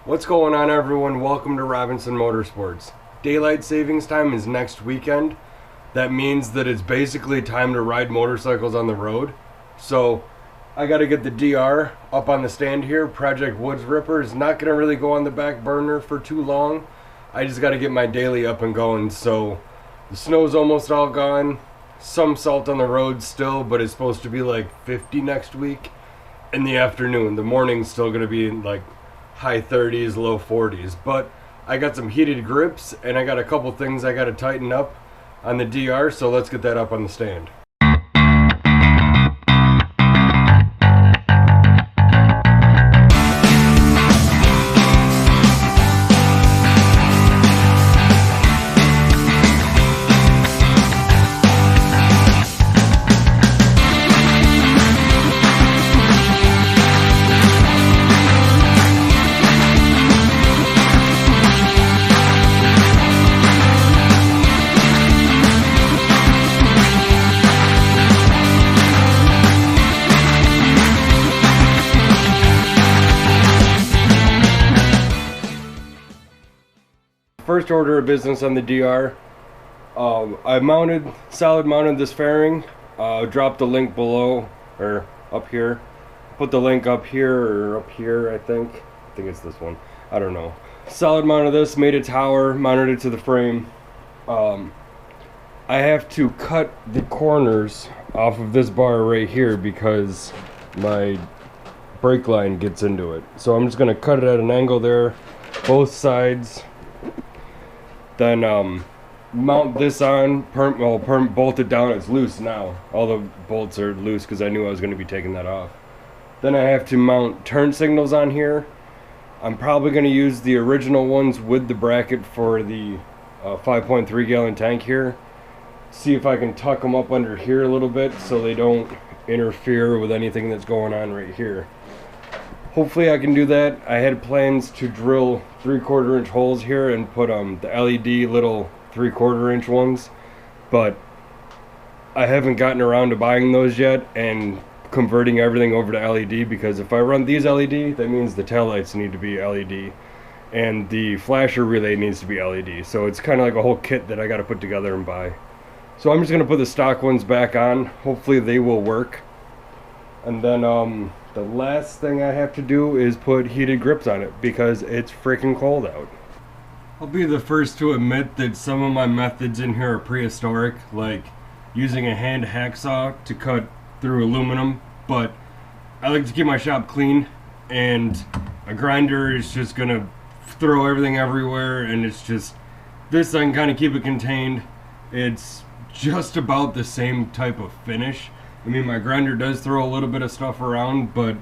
What's going on, everyone? Welcome to Robinson Motorsports. Daylight savings time is next weekend. That means that it's basically time to ride motorcycles on the road. So I got to get the DR up on the stand here. Project Woods Ripper is not going to really go on the back burner for too long. I just got to get my daily up and going. So the snow's almost all gone. Some salt on the road still, but it's supposed to be like 50 next week in the afternoon. The morning's still going to be like high 30s, low 40s, but I got some heated grips and I got a couple things I got to tighten up on the DR, so let's get that up on the stand. First order of business on the DR, I solid mounted this fairing. Dropped the link below, or up here. Put the link up here, or up here, I think it's this one, I don't know. Solid mounted this, made a tower, mounted it to the frame. I have to cut the corners off of this bar right here because my brake line gets into it. So I'm just going to cut it at an angle there, both sides. Then mount this on, bolt it down. It's loose now. All the bolts are loose because I knew I was going to be taking that off. Then I have to mount turn signals on here. I'm probably going to use the original ones with the bracket for the 5.3 gallon tank here. See if I can tuck them up under here a little bit so they don't interfere with anything that's going on right here. Hopefully I can do that. I had plans to drill 3/4 inch holes here and put the LED little 3/4 inch ones, but I haven't gotten around to buying those yet and converting everything over to LED, because if I run these LED, that means the taillights need to be LED and the flasher relay needs to be LED. So it's kind of like a whole kit that I got to put together and buy. So I'm just going to put the stock ones back on. Hopefully they will work. And then the last thing I have to do is put heated grips on it because it's freaking cold out. I'll be the first to admit that some of my methods in here are prehistoric, like using a hand hacksaw to cut through aluminum, but I like to keep my shop clean, and a grinder is just gonna throw everything everywhere, and it's just, this I can kind of keep it contained. It's just about the same type of finish. I mean, my grinder does throw a little bit of stuff around, but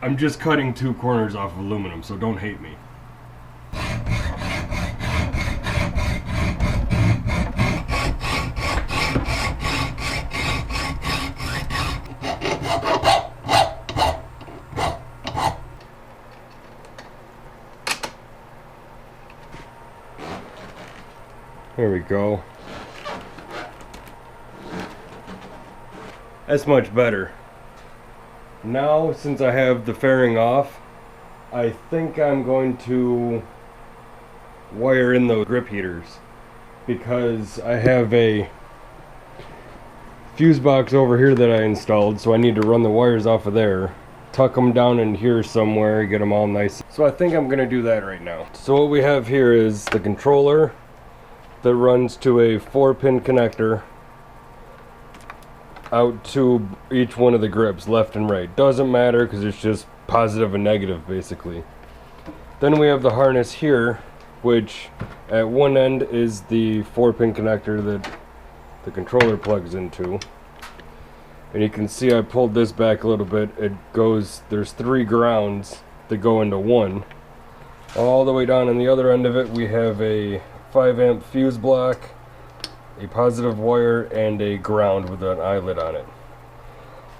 I'm just cutting 2 corners off of aluminum, so don't hate me. There we go. That's much better. Now, since I have the fairing off, I think I'm going to wire in those grip heaters, because I have a fuse box over here that I installed, so I need to run the wires off of there, tuck them down in here somewhere, get them all nice. So I think I'm going to do that right now. So what we have here is the controller that runs to a 4-pin connector out to each one of the grips, left and right. Doesn't matter because it's just positive and negative basically. Then we have the harness here, which at one end is the 4-pin connector that the controller plugs into. And you can see I pulled this back a little bit. It goes, there's 3 grounds that go into one. All the way down on the other end of it we have a 5-amp fuse block, a positive wire, and a ground with an eyelet on it.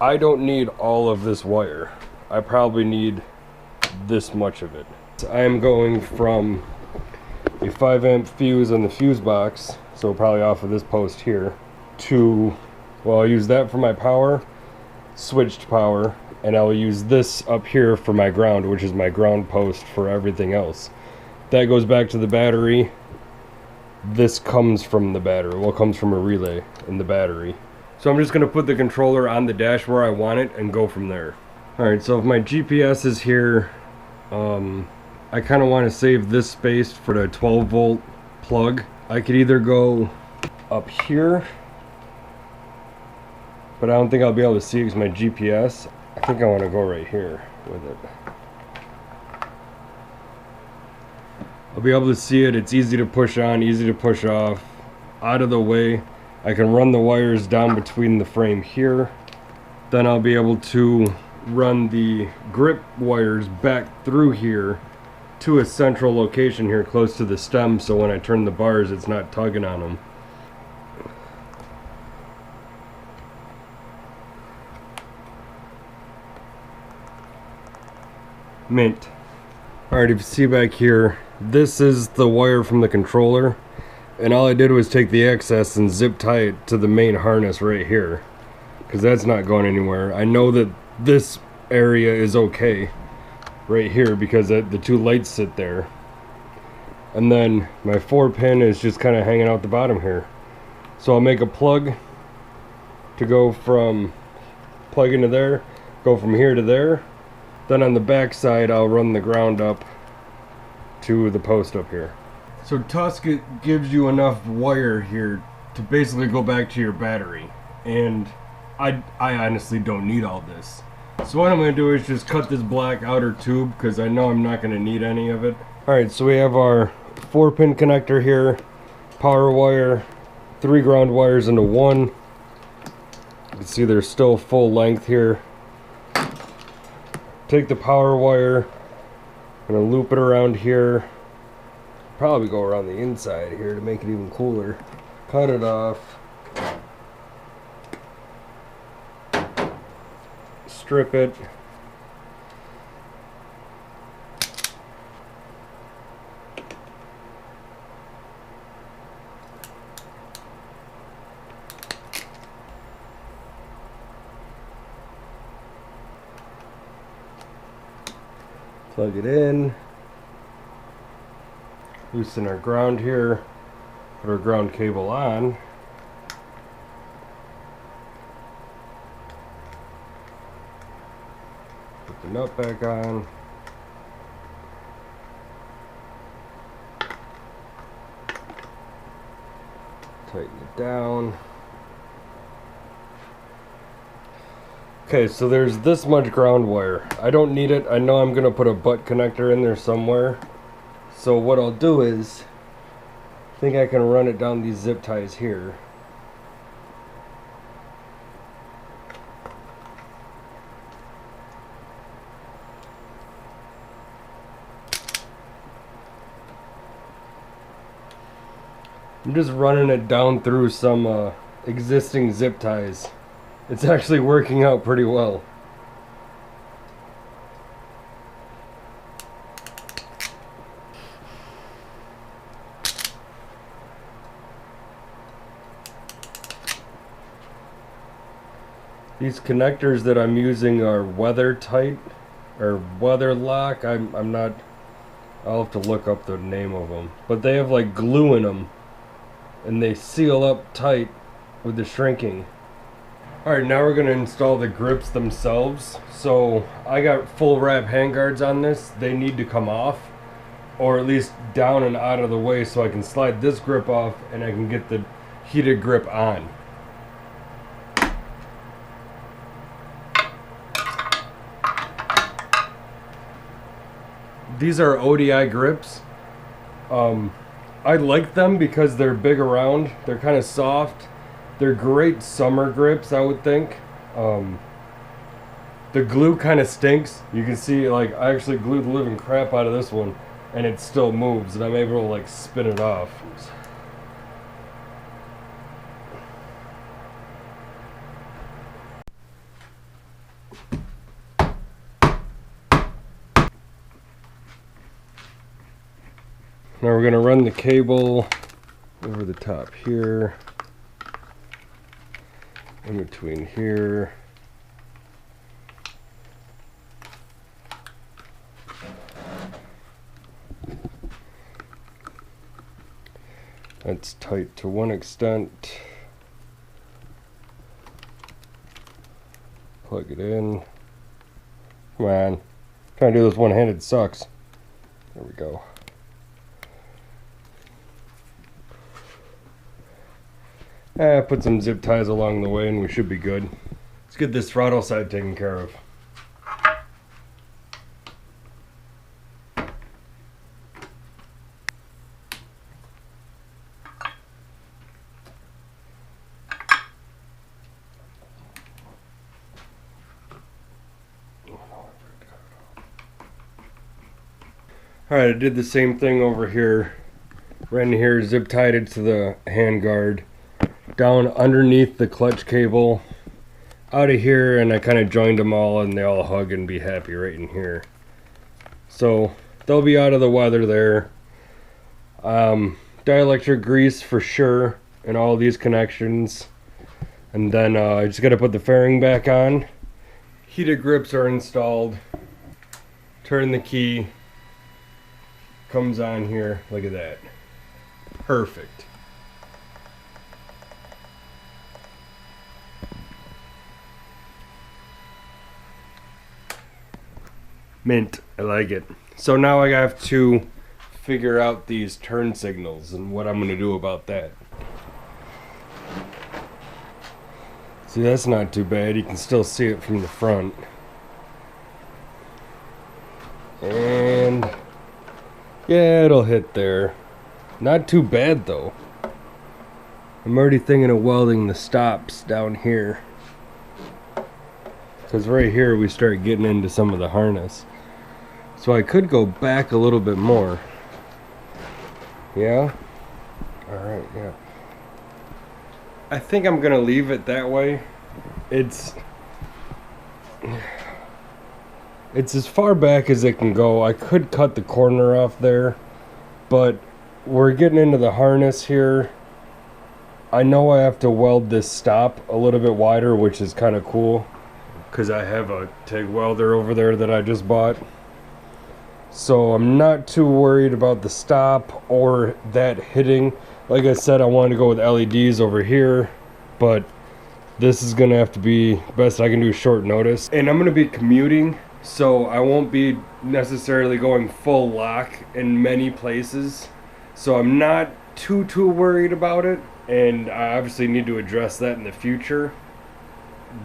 I don't need all of this wire. I probably need this much of it. I am going from a 5-amp fuse on the fuse box, so probably off of this post here, to, well, I'll use that for my power, switched power, and I'll use this up here for my ground, which is my ground post for everything else. That goes back to the battery. This comes from the battery. Well, it comes from a relay in the battery. So I'm just going to put the controller on the dash where I want it and go from there. Alright, so if my GPS is here, I kind of want to save this space for the 12 volt plug. I could either go up here, but I don't think I'll be able to see it because my GPS. I think I want to go right here with it. I'll be able to see it. It's easy to push on, easy to push off. Out of the way. I can run the wires down between the frame here. Then I'll be able to run the grip wires back through here to a central location here close to the stem, so when I turn the bars it's not tugging on them. Mint. Alright, if you see back here, this is the wire from the controller, and all I did was take the excess and zip tie it to the main harness right here, because that's not going anywhere. I know that this area is okay right here because the two lights sit there, and then my 4-pin is just kind of hanging out the bottom here. So I'll make a plug to go from plug into there, go from here to there. Then on the back side I'll run the ground up to the post up here. So Tusk, it gives you enough wire here to basically go back to your battery, and I honestly don't need all this. So what I'm going to do is just cut this black outer tube because I know I'm not going to need any of it. Alright, so we have our 4-pin connector here, power wire, 3 ground wires into 1. You can see they're still full length here. Take the power wire, I'm going to loop it around here. Probably go around the inside here to make it even cooler. Cut it off. Strip it. Plug it in. Loosen our ground here. Put our ground cable on. Put the nut back on. Tighten it down. Okay, so there's this much ground wire. I don't need it. I know I'm going to put a butt connector in there somewhere. So what I'll do is, I think I can run it down these zip ties here. I'm just running it down through some existing zip ties. It's actually working out pretty well. These connectors that I'm using are weather tight or weather lock. I'm not, I'll have to look up the name of them, but they have like glue in them and they seal up tight with the shrinking. Alright, now we're going to install the grips themselves. So I got full wrap handguards on this. They need to come off, or at least down and out of the way, so I can slide this grip off and I can get the heated grip on. These are ODI grips. I like them because they're big around. They're kind of soft. They're great summer grips, I would think. The glue kind of stinks. You can see, like, I actually glued the living crap out of this one, and it still moves, and I'm able to, like, spin it off. Now we're going to run the cable over the top here, in between here, That's tight to one extent. Plug it in. Come on. Trying to do this one-handed sucks. There we go. Put some zip ties along the way and we should be good. Let's get this throttle side taken care of. Alright, I did the same thing over here. Right in here, zip tied it to the handguard. Down underneath the clutch cable. Out of here, and I kind of joined them all and they all hug and be happy right in here. So, they'll be out of the weather there. Dielectric grease for sure in all these connections. And then I just got to put the fairing back on. Heated grips are installed. Turn the key. Comes on here. Look at that. Perfect. Mint. I like it. So now I have to figure out these turn signals and what I'm going to do about that. See, that's not too bad. You can still see it from the front. And yeah, it'll hit there. Not too bad though. I'm already thinking of welding the stops down here. Because right here we start getting into some of the harness. So I could go back a little bit more. Yeah? Alright, yeah. I think I'm gonna leave it that way. It's as far back as it can go. I could cut the corner off there, but we're getting into the harness here. I know I have to weld this stop a little bit wider, which is kind of cool because I have a TIG welder over there that I just bought. So I'm not too worried about the stop or that hitting. Like I said, I wanted to go with LEDs over here, but this is gonna have to be best I can do short notice. And I'm gonna be commuting, so I won't be necessarily going full lock in many places. So I'm not too worried about it, and I obviously need to address that in the future.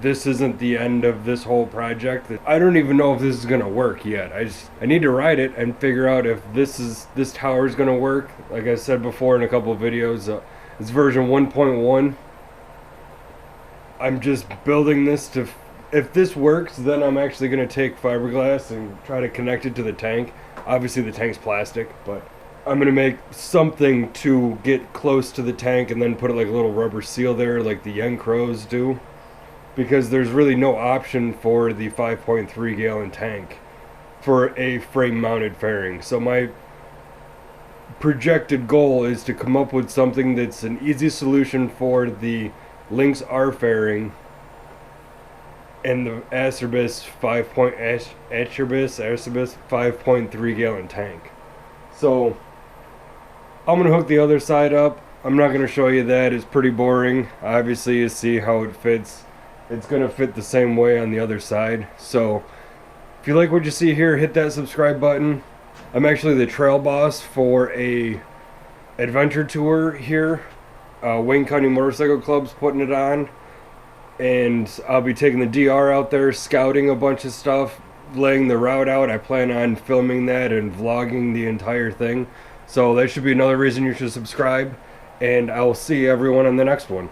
This isn't the end of this whole project. I don't even know if this is gonna work yet. I need to ride it and figure out if this tower is gonna work. Like I said before in a couple of videos, it's version 1.1. I'm just building this to, if this works, then I'm actually gonna take fiberglass and try to connect it to the tank. Obviously the tank's plastic, but I'm gonna make something to get close to the tank and then put it like a little rubber seal there like the Yen Crows do. Because there's really no option for the 5.3 gallon tank for a frame mounted fairing. So my projected goal is to come up with something that's an easy solution for the Lynx R fairing and the Acerbis 5.3 gallon tank. So I'm gonna hook the other side up. I'm not gonna show you that, it's pretty boring. Obviously you see how it fits. It's gonna fit the same way on the other side. So if you like what you see here, hit that subscribe button. I'm actually the trail boss for a adventure tour here. Wayne County Motorcycle Club's putting it on, and I'll be taking the DR out there, scouting a bunch of stuff, laying the route out. I plan on filming that and vlogging the entire thing. So that should be another reason you should subscribe, and I will see everyone on the next one.